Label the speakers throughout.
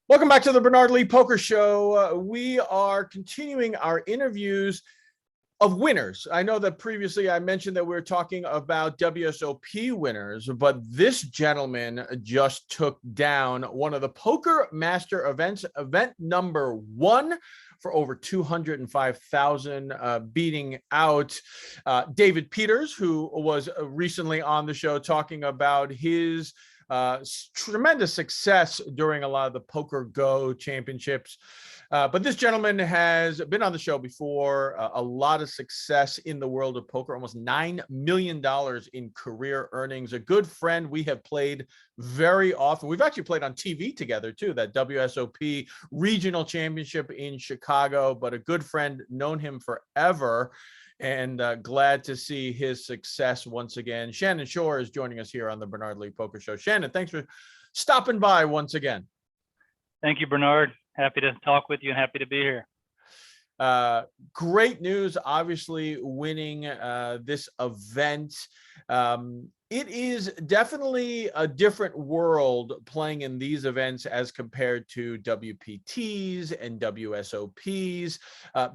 Speaker 1: Welcome back to the Bernard Lee Poker Show. We are continuing our interviews of winners. I know that previously I mentioned that we were talking about WSOP winners, but this gentleman just took down one of the Poker Master events, event number one, for over 205,000, beating out David Peters, who was recently on the show talking about his tremendous success during a lot of the Poker Go championships. But this gentleman has been on the show before, a lot of success in the world of poker, almost $9 million in career earnings. A good friend. We have played very often. We've actually played on TV together too, that WSOP regional championship in Chicago, but a good friend, known him forever. And glad to see his success once again. Shannon Shorr is joining us here on the Bernard Lee Poker Show. Shannon, thanks for stopping by once again.
Speaker 2: Thank you, Bernard. Happy to talk with you and happy to be here.
Speaker 1: Great news, obviously, winning this event. It is definitely a different world playing in these events as compared to WPTs and WSOPs,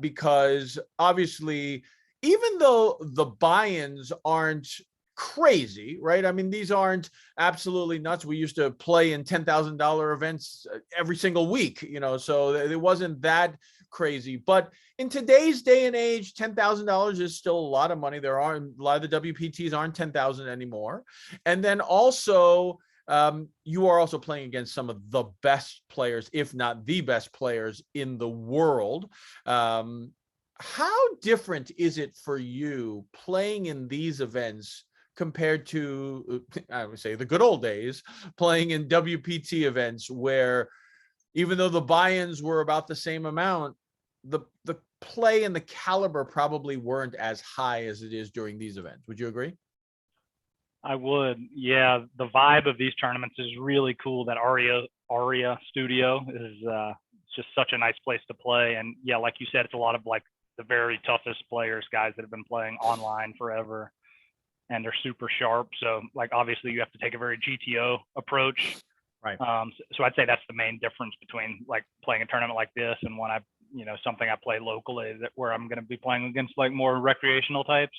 Speaker 1: because obviously, even though the buy-ins aren't crazy, right? I mean, these aren't absolutely nuts. We used to play in $10,000 events every single week, so it wasn't that crazy. But in today's day and age, $10,000 is still a lot of money. There are a lot of the WPTs aren't 10,000 anymore. And then also, you are also playing against some of the best players, if not the best players in the world. How different is it for you playing in these events compared to, I would say, the good old days, playing in WPT events where even though the buy-ins were about the same amount, the play and the caliber probably weren't as high as it is during these events? Would you agree?
Speaker 2: I would. Yeah, the vibe of these tournaments is really cool. That Aria studio is just such a nice place to play. And yeah, like you said, it's a lot of like the very toughest players, guys that have been playing online forever. And they're super sharp. So like, obviously you have to take a very GTO approach.
Speaker 1: Right.
Speaker 2: So I'd say that's the main difference between like playing a tournament like this and when something I play locally, that where I'm going to be playing against like more recreational types.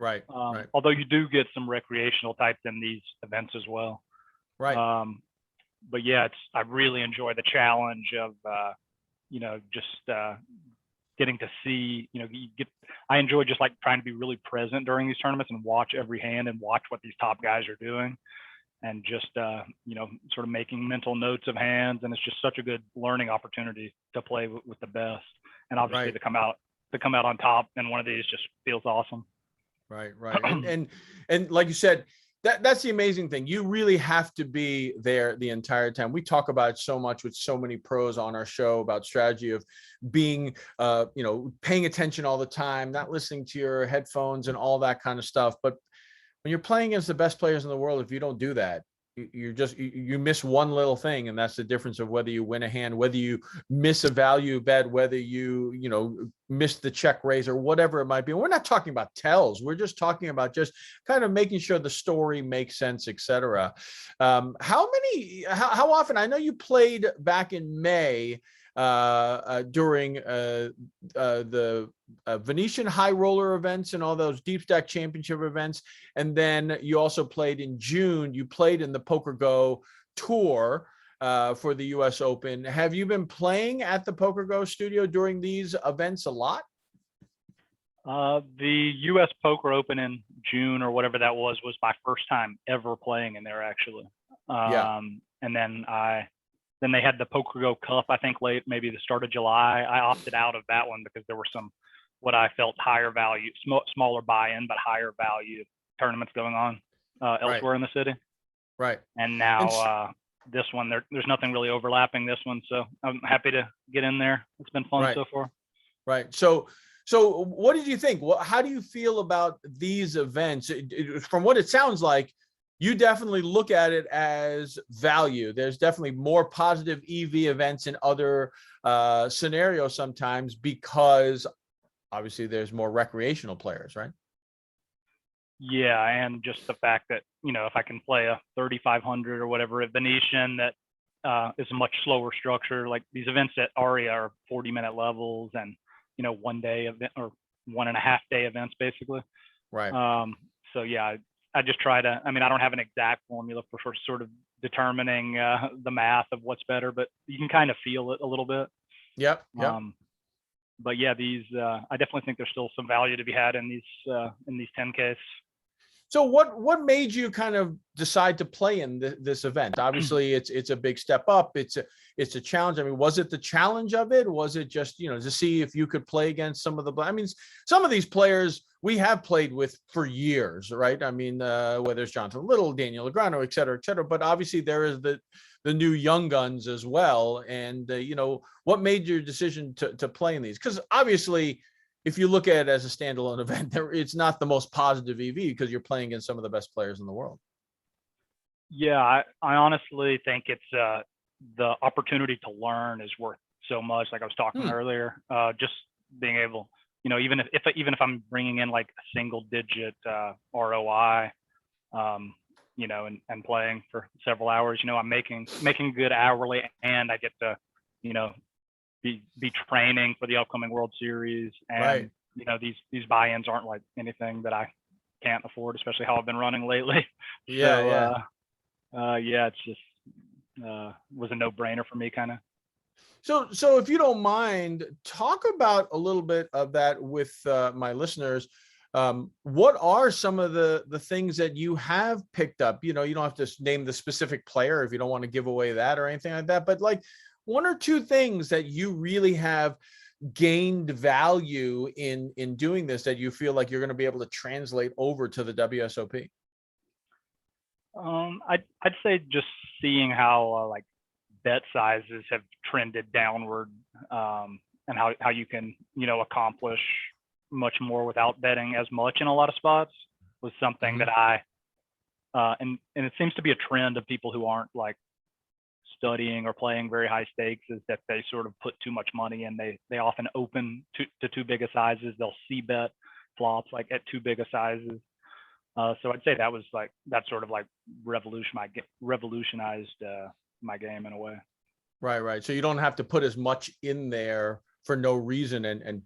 Speaker 1: Right. Right.
Speaker 2: Although you do get some recreational types in these events as well.
Speaker 1: Right.
Speaker 2: But yeah, I really enjoy the challenge of, getting to see, I enjoy just like trying to be really present during these tournaments and watch every hand and watch what these top guys are doing, and just, sort of making mental notes of hands. And it's just such a good learning opportunity to play with the best. And obviously
Speaker 1: Right.
Speaker 2: to come out on top in one of these just feels awesome.
Speaker 1: Right. Right. And like you said, that's the amazing thing. You really have to be there the entire time. We talk about so much with so many pros on our show about strategy of being, paying attention all the time, not listening to your headphones and all that kind of stuff. But when you're playing against the best players in the world, if you don't do that, you miss one little thing, and that's the difference of whether you win a hand, whether you miss a value bet, whether you miss the check raise or whatever it might be. And we're not talking about tells. We're just talking about just kind of making sure the story makes sense, etc. How often? I know you played back in May during the Venetian high roller events and all those deep stack championship events. And then you also played in June. You played in the Poker Go tour for the US Open. Have you been playing at the Poker Go studio during these events a lot?
Speaker 2: The US Poker Open in June or whatever that was my first time ever playing in there, actually. And then they had the Poker Go Cup, I think maybe the start of July. I opted out of that one because there were some, what I felt higher value, smaller buy-in, but higher value tournaments going on elsewhere in the city.
Speaker 1: Right.
Speaker 2: And now this one, there's nothing really overlapping this one. So I'm happy to get in there. It's been fun so far.
Speaker 1: Right. So what did you think? How do you feel about these events? From what it sounds like, you definitely look at it as value. There's definitely more positive EV events in other scenarios sometimes because obviously there's more recreational players, right?
Speaker 2: Yeah, and just the fact that, if I can play a 3,500 or whatever at Venetian, that is a much slower structure. Like these events at ARIA are 40-minute levels and, 1 day event or 1.5 day events basically.
Speaker 1: Right.
Speaker 2: So yeah, I just try to, I don't have an exact formula for sort of determining the math of what's better, but you can kind of feel it a little bit.
Speaker 1: Yep.
Speaker 2: But yeah, these I definitely think there's still some value to be had in these 10Ks.
Speaker 1: So what made you kind of decide to play in this event? Obviously, it's a big step up. It's a challenge. Was it the challenge of it? Was it just to see if you could play against some of the? Some of these players we have played with for years, right? Whether it's Jonathan Little, Daniel Negreanu, et cetera, et cetera. But obviously, there is the new young guns as well. And what made your decision to play in these? Because obviously, if you look at it as a standalone event, it's not the most positive EV because you're playing against some of the best players in the world.
Speaker 2: Yeah, I honestly think it's the opportunity to learn is worth so much. Like I was talking earlier, just being able, even if I'm bringing in like a single digit ROI, and playing for several hours, I'm making good hourly, and I get to, be training for the upcoming World Series, and
Speaker 1: right.
Speaker 2: These buy-ins aren't like anything that I can't afford, especially how I've been running lately.
Speaker 1: Yeah.
Speaker 2: It's just was a no-brainer for me, kind of.
Speaker 1: So if you don't mind, talk about a little bit of that with my listeners. What are some of the things that you have picked up? You don't have to name the specific player if you don't want to give away that or anything like that, but like one or two things that you really have gained value in doing this that you feel like you're going to be able to translate over to the WSOP.
Speaker 2: I'd say just seeing how like bet sizes have trended downward, and how you can accomplish much more without betting as much in a lot of spots was something that I and it seems to be a trend of people who aren't like studying or playing very high stakes, is that they sort of put too much money and they often open to too big a sizes. They'll see bet flops like at too big a sizes. So I'd say that sort of like revolutionized my game in a way.
Speaker 1: Right. So you don't have to put as much in there for no reason and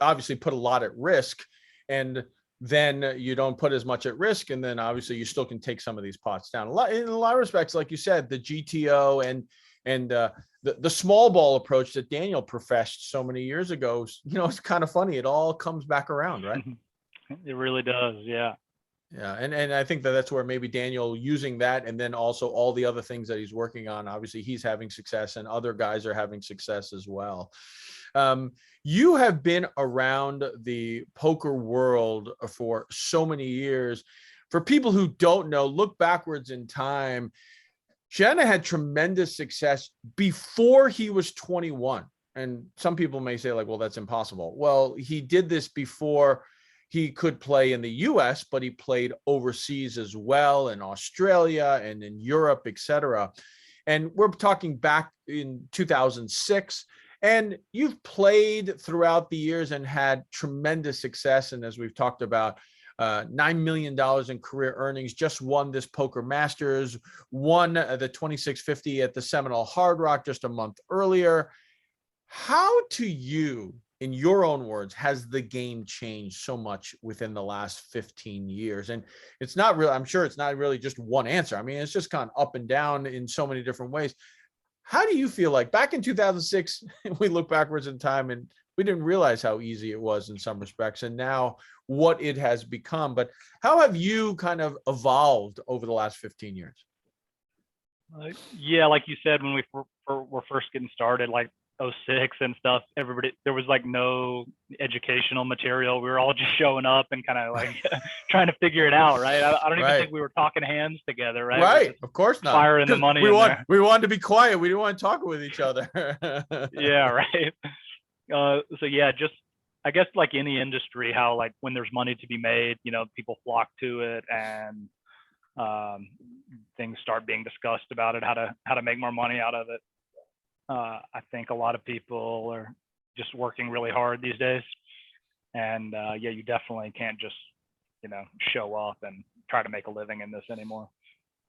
Speaker 1: obviously put a lot at risk, and then you don't put as much at risk, and then obviously you still can take some of these pots down. In a lot of respects, like you said, the GTO and the small ball approach that Daniel professed so many years ago, it's kind of funny. It all comes back around, right?
Speaker 2: It really does, yeah.
Speaker 1: Yeah, and I think that's where maybe Daniel using that, and then also all the other things that he's working on. Obviously, he's having success, and other guys are having success as well. You have been around the poker world for so many years. For people who don't know, look backwards in time. Shannon had tremendous success before he was 21. And some people may say, like, well, that's impossible. Well, he did this before he could play in the US, but he played overseas as well, in Australia and in Europe, etc. And we're talking back in 2006. And you've played throughout the years and had tremendous success. And as we've talked about, $9 million in career earnings, just won this Poker Masters, won the 2650 at the Seminole Hard Rock just a month earlier. How, to you, in your own words, has the game changed so much within the last 15 years? And it's not really, I'm sure it's not really just one answer. It's just kind of up and down in so many different ways. How do you feel like back in 2006, we look backwards in time and we didn't realize how easy it was in some respects, and now what it has become? But how have you kind of evolved over the last 15 years?
Speaker 2: Yeah, like you said, when we were first getting started, like 06 and stuff, there was like no educational material. We were all just showing up and kind of like trying to figure it out, right? I don't even think we were talking hands together, right?
Speaker 1: Right, of course not.
Speaker 2: Firing the money
Speaker 1: we wanted to be quiet. We didn't want to talk with each other.
Speaker 2: Yeah, right. So yeah, just I guess like any industry, how like when there's money to be made, people flock to it, and things start being discussed about it, how to make more money out of it. I think a lot of people are just working really hard these days, and yeah, you definitely can't just show up and try to make a living in this anymore.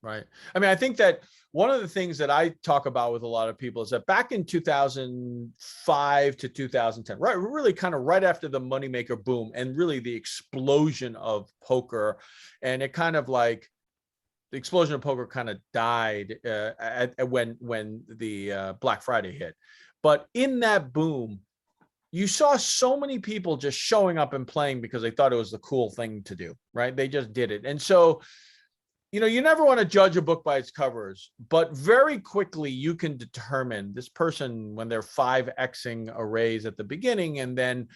Speaker 1: Right. I mean, I think that one of the things that I talk about with a lot of people is that back in 2005 to 2010, right, really kind of right after the moneymaker boom and really the explosion of poker, and it kind of like the explosion of poker kind of died when the Black Friday hit. But in that boom, you saw so many people just showing up and playing because they thought it was the cool thing to do, right? They just did it. And so you never want to judge a book by its covers, but very quickly you can determine this person when they're 5xing a raise at the beginning and then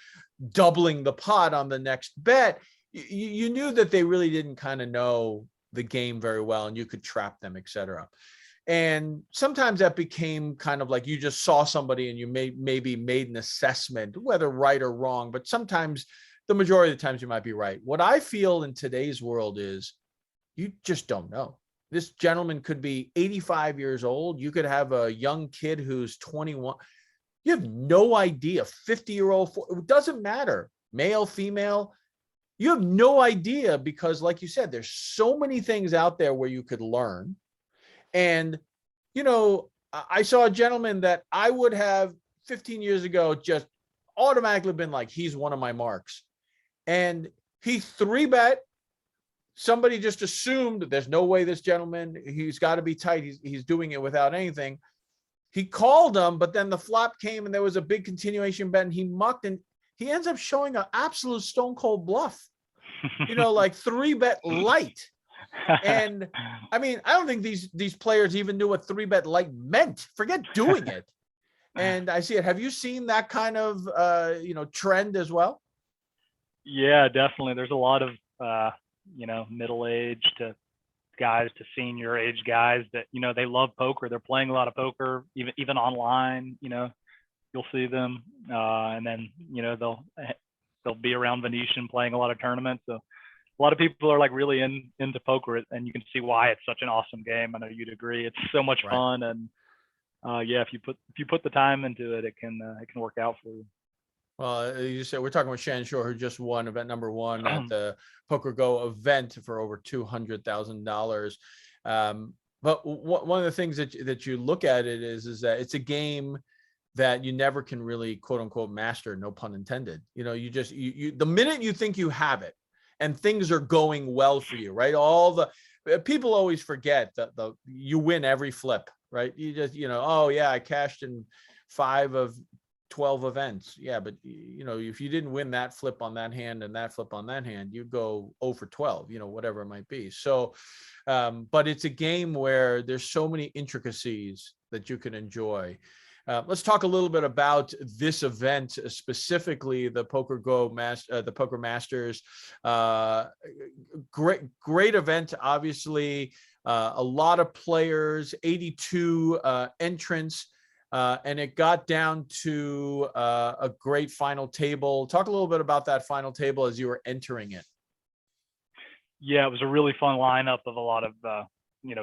Speaker 1: doubling the pot on the next bet. You knew that they really didn't kind of know the game very well, and you could trap them, etc. And sometimes that became kind of like you just saw somebody and you maybe made an assessment, whether right or wrong, but sometimes, the majority of the times, you might be right. What I feel in today's world is you just don't know. This gentleman could be 85 years old. You could have a young kid who's 21. You have no idea. 50-year-old, it doesn't matter. Male, female, you have no idea because, like you said, there's so many things out there where you could learn. And, I saw a gentleman that I would have 15 years ago just automatically been like, he's one of my marks. And he 3-bet. Somebody just assumed there's no way this gentleman, he's got to be tight. He's doing it without anything. He called him, but then the flop came and there was a big continuation bet and he mucked, and he ends up showing an absolute stone cold bluff, like 3-bet light. And I mean, I don't think these players even knew what 3-bet light meant. Forget doing it. And I see it. Have you seen that kind of, trend as well?
Speaker 2: Yeah, definitely. There's a lot of, middle-aged to guys to senior age guys that, they love poker. They're playing a lot of poker, even online, you'll see them. And then, they'll be around Venetian playing a lot of tournaments. So a lot of people are like really into poker, and you can see why it's such an awesome game. I know you'd agree. It's so much fun. And yeah, if you put the time into it, it can work out for you.
Speaker 1: Well, you said we're talking with Shannon Shorr, who just won event number 1 at the Poker Go event for over $200,000. But one of the things that you look at it is that it's a game that you never can really quote unquote master, no pun intended. You just the minute you think you have it and things are going well for you, right? All the people always forget that you win every flip, right? You just oh yeah, I cashed in 5 of 12 events. Yeah, but if you didn't win that flip on that hand and that flip on that hand, you go 0 for 12, whatever it might be. So, but it's a game where there's so many intricacies that you can enjoy. Let's talk a little bit about this event, specifically the the Poker Masters. Great event, obviously. A lot of players, 82 entrants. And it got down to a great final table. Talk a little bit about that final table as you were entering it.
Speaker 2: Yeah, it was a really fun lineup of a lot of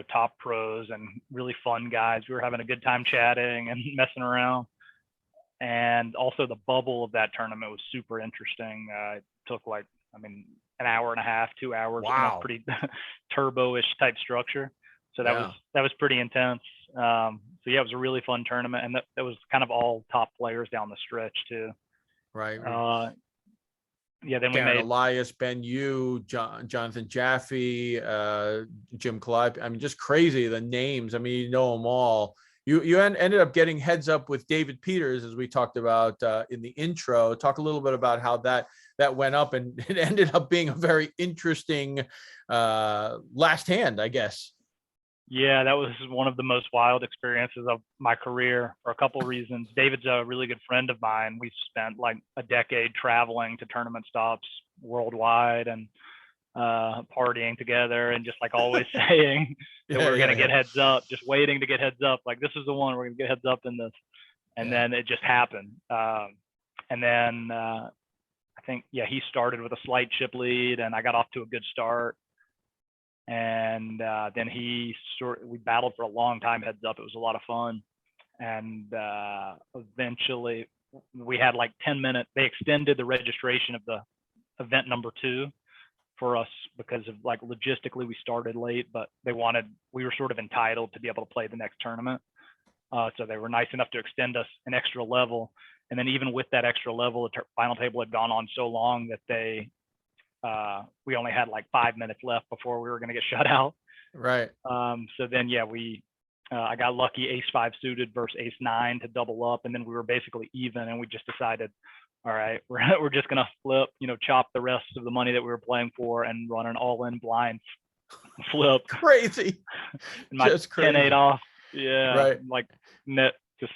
Speaker 2: top pros and really fun guys. We were having a good time chatting and messing around. And also the bubble of that tournament was super interesting. It took an hour and a half, 2 hours.
Speaker 1: Wow.
Speaker 2: Pretty turbo-ish type structure. So that was pretty intense. So yeah, it was a really fun tournament, and that was kind of all top players down the stretch too.
Speaker 1: Right.
Speaker 2: Yeah, then
Speaker 1: Darren Elias, Ben Yu, Jonathan Jaffe, Jim Clyde. I mean, just crazy, the names. I mean, you know them all. You ended up getting heads up with David Peters, as we talked about in the intro. Talk a little bit about how that went up, and it ended up being a very interesting last hand, I guess.
Speaker 2: Yeah, that was one of the most wild experiences of my career for a couple of reasons. David's a really good friend of mine. We've spent like a decade traveling to tournament stops worldwide and partying together, and just like always saying that we're going to get heads up, just waiting to get heads up. Like, this is the one, we're going to get heads up in this. And then it just happened. And then I think, he started with a slight chip lead, and I got off to a good start. And then we battled for a long time heads up. It was a lot of fun. And eventually we had like 10 minutes. They extended the registration of the event number 2 for us because of like logistically we started late, but we were sort of entitled to be able to play the next tournament. So they were nice enough to extend us an extra level. And then even with that extra level, the final table had gone on so long that we only had like 5 minutes left before we were going to get shut out.
Speaker 1: Right.
Speaker 2: So then, yeah, I got lucky ace-5 suited versus ace-9 to double up. And then we were basically even, and we just decided, all right, we're just going to flip, chop the rest of the money that we were playing for and run an all-in blind flip.
Speaker 1: Crazy.
Speaker 2: And my
Speaker 1: Just crazy.
Speaker 2: 10-8 off. Yeah.
Speaker 1: Right.
Speaker 2: Like net, just,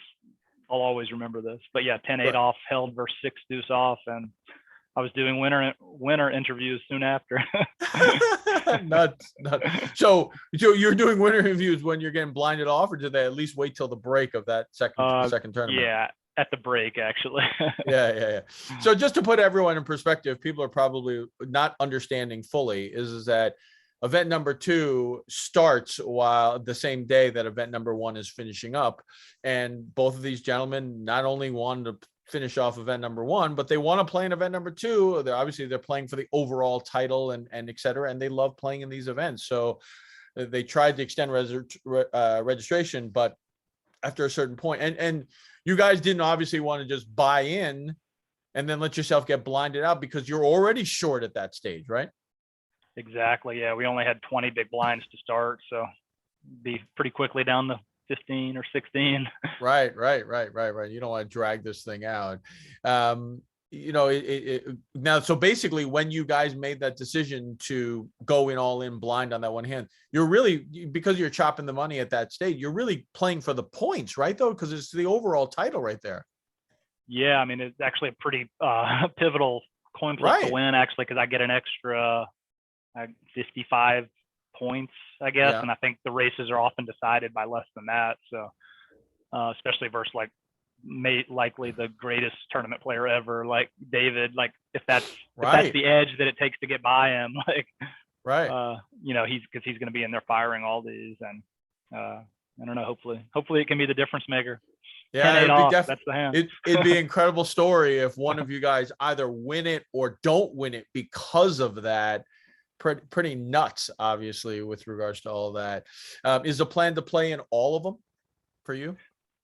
Speaker 2: I'll always remember this. But yeah, 10-8 off, held versus 6 deuce off. And I was doing winner interviews soon after.
Speaker 1: Nuts. So you're doing winter interviews when you're getting blinded off, or did they at least wait till the break of that second tournament?
Speaker 2: Yeah, at the break, actually.
Speaker 1: Yeah. So just to put everyone in perspective, people are probably not understanding fully is that event number 2 starts while the same day that event number 1 is finishing up. And both of these gentlemen not only wanted to finish off event number 1, but they want to play in event number 2. They're playing for the overall title and et cetera. And they love playing in these events. So they tried to extend registration, but after a certain point, and you guys didn't obviously want to just buy in and then let yourself get blinded out because you're already short at that stage, right?
Speaker 2: Exactly. Yeah. We only had 20 big blinds to start. So be pretty quickly down to 15 or 16.
Speaker 1: Right. You don't want to drag this thing out. Now, so basically when you guys made that decision to go in all in blind on that one hand, you're really, because you're chopping the money at that stage, you're really playing for the points, right? Though, because it's the overall title right there.
Speaker 2: Yeah. I mean, it's actually a pretty pivotal coin flip to win, actually, because I get an extra 55 points, I guess. Yeah. And I think the races are often decided by less than that. So especially versus like likely the greatest tournament player ever, like David, like if that's the edge that it takes to get by him, like he's going to be in there firing all these, and I don't know, hopefully it can be the difference maker.
Speaker 1: Yeah,
Speaker 2: that's the hand.
Speaker 1: It'd be an incredible story if one of you guys either win it or don't win it because of that. Pretty nuts, obviously, with regards to all that. Is the plan to play in all of them for you?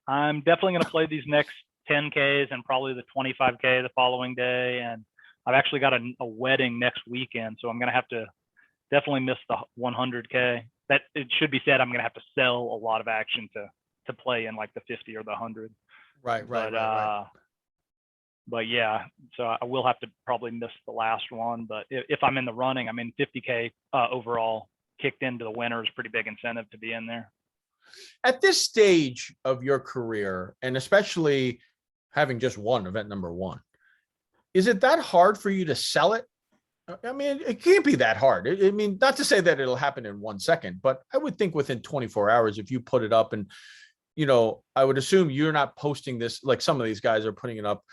Speaker 2: I'm definitely going to play these next 10Ks and probably the 25K the following day. And I've actually got a wedding next weekend, so I'm going to have to definitely miss the 100K. That it should be said, I'm going to have to sell a lot of action to play in like the 50 or the 100. Right. But yeah, so I will have to probably miss the last one. But if I'm in the running, I mean, 50K overall kicked into the winner is pretty big incentive to be in there.
Speaker 1: At this stage of your career, and especially having just won event number 1, is it that hard for you to sell it? I mean, it can't be that hard. I mean, not to say that it'll happen in 1 second, but I would think within 24 hours, if you put it up and, I would assume you're not posting this like some of these guys are putting it up.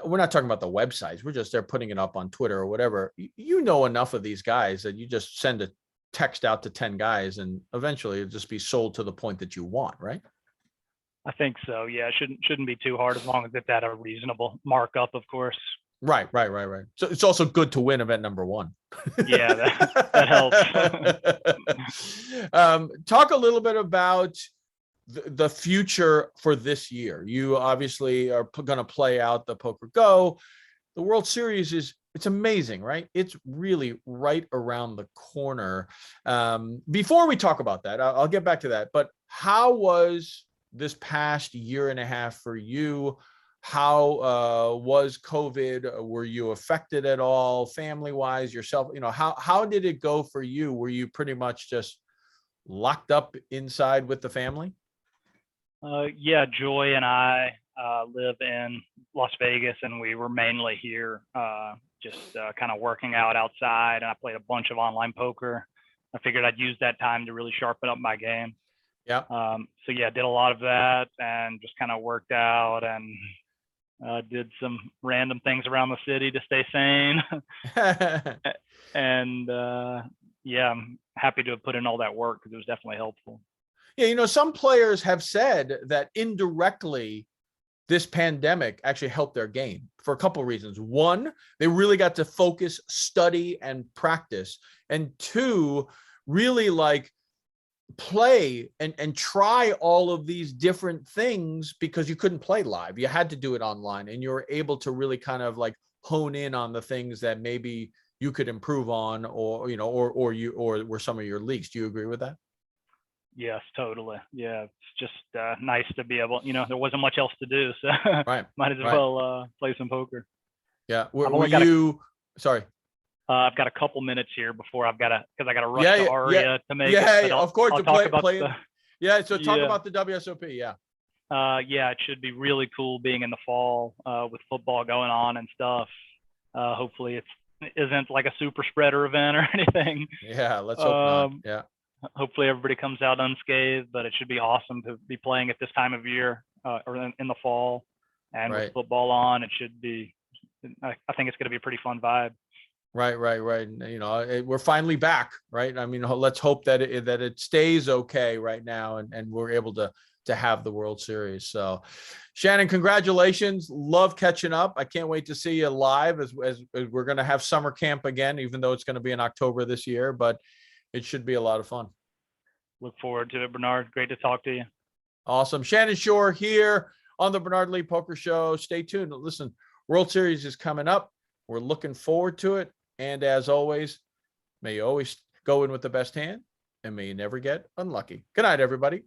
Speaker 1: We're not talking about the websites. They're putting it up on Twitter or whatever. Enough of these guys that you just send a text out to 10 guys and eventually it'll just be sold to the point that you want, right?
Speaker 2: I think so. Yeah. It shouldn't be too hard as long as it's at a reasonable markup, of course.
Speaker 1: Right. So it's also good to win event number 1.
Speaker 2: Yeah, that
Speaker 1: helps. Talk a little bit about the future for this year. You obviously are going to play out the Poker Go. The World Series it's amazing, right? It's really right around the corner. Before we talk about that, I'll get back to that. But how was this past year and a half for you? How was COVID? Were you affected at all, family-wise, yourself? How did it go for you? Were you pretty much just locked up inside with the family?
Speaker 2: Yeah, Joy and I live in Las Vegas, and we were mainly here just kind of working out outside, and I played a bunch of online poker. I figured I'd use that time to really sharpen up my game.
Speaker 1: Yeah.
Speaker 2: So yeah, did a lot of that and just kind of worked out and did some random things around the city to stay sane. And yeah, I'm happy to have put in all that work because it was definitely helpful.
Speaker 1: Yeah, some players have said that indirectly this pandemic actually helped their game for a couple of reasons. One, they really got to focus, study, and practice. And two, really like play and try all of these different things because you couldn't play live. You had to do it online, and you were able to really kind of like hone in on the things that maybe you could improve on, or, you know, or were some of your leaks. Do you agree with that?
Speaker 2: Yes, totally. Yeah, it's just nice to be able, there wasn't much else to do, so
Speaker 1: Right.
Speaker 2: might as
Speaker 1: Right.
Speaker 2: well play some poker.
Speaker 1: Yeah.
Speaker 2: I've
Speaker 1: Were
Speaker 2: only got
Speaker 1: you, sorry.
Speaker 2: I've got a couple minutes here before because I got to rush
Speaker 1: Yeah.
Speaker 2: to
Speaker 1: Yeah. Yeah.
Speaker 2: Aria to make it,
Speaker 1: Yeah.
Speaker 2: but
Speaker 1: Of course,
Speaker 2: I'll
Speaker 1: to
Speaker 2: talk
Speaker 1: play,
Speaker 2: about the
Speaker 1: playing. Yeah. So talk
Speaker 2: yeah.
Speaker 1: about the WSOP. Yeah.
Speaker 2: Yeah, it should be really cool being in the fall with football going on and stuff. Hopefully it isn't like a super spreader event or anything.
Speaker 1: Yeah. Let's hope not.
Speaker 2: Um,
Speaker 1: Yeah.
Speaker 2: Hopefully everybody comes out unscathed, but it should be awesome to be playing at this time of year or in the fall, and with
Speaker 1: Right.
Speaker 2: football on, it should be. I think it's going to be a pretty fun vibe.
Speaker 1: Right. Right. Right. You know, we're finally back. Right. I mean, let's hope that it stays okay right now, and we're able to have the World Series. So, Shannon, congratulations. Love catching up. I can't wait to see you live as we're going to have summer camp again, even though it's going to be in October this year, but it should be a lot of fun.
Speaker 2: Look forward to it, Bernard. Great to talk to you.
Speaker 1: Awesome. Shannon Shorr here on the Bernard Lee Poker Show. Stay tuned. Listen, World Series is coming up. We're looking forward to it. And as always, may you always go in with the best hand, and may you never get unlucky. Good night, everybody.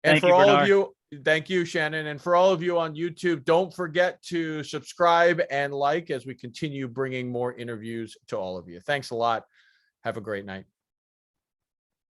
Speaker 1: And
Speaker 2: Thank
Speaker 1: for
Speaker 2: you,
Speaker 1: all
Speaker 2: Bernard.
Speaker 1: of you, thank you, Shannon. And for all of you on YouTube, don't forget to subscribe and like as we continue bringing more interviews to all of you. Thanks a lot. Have a great night.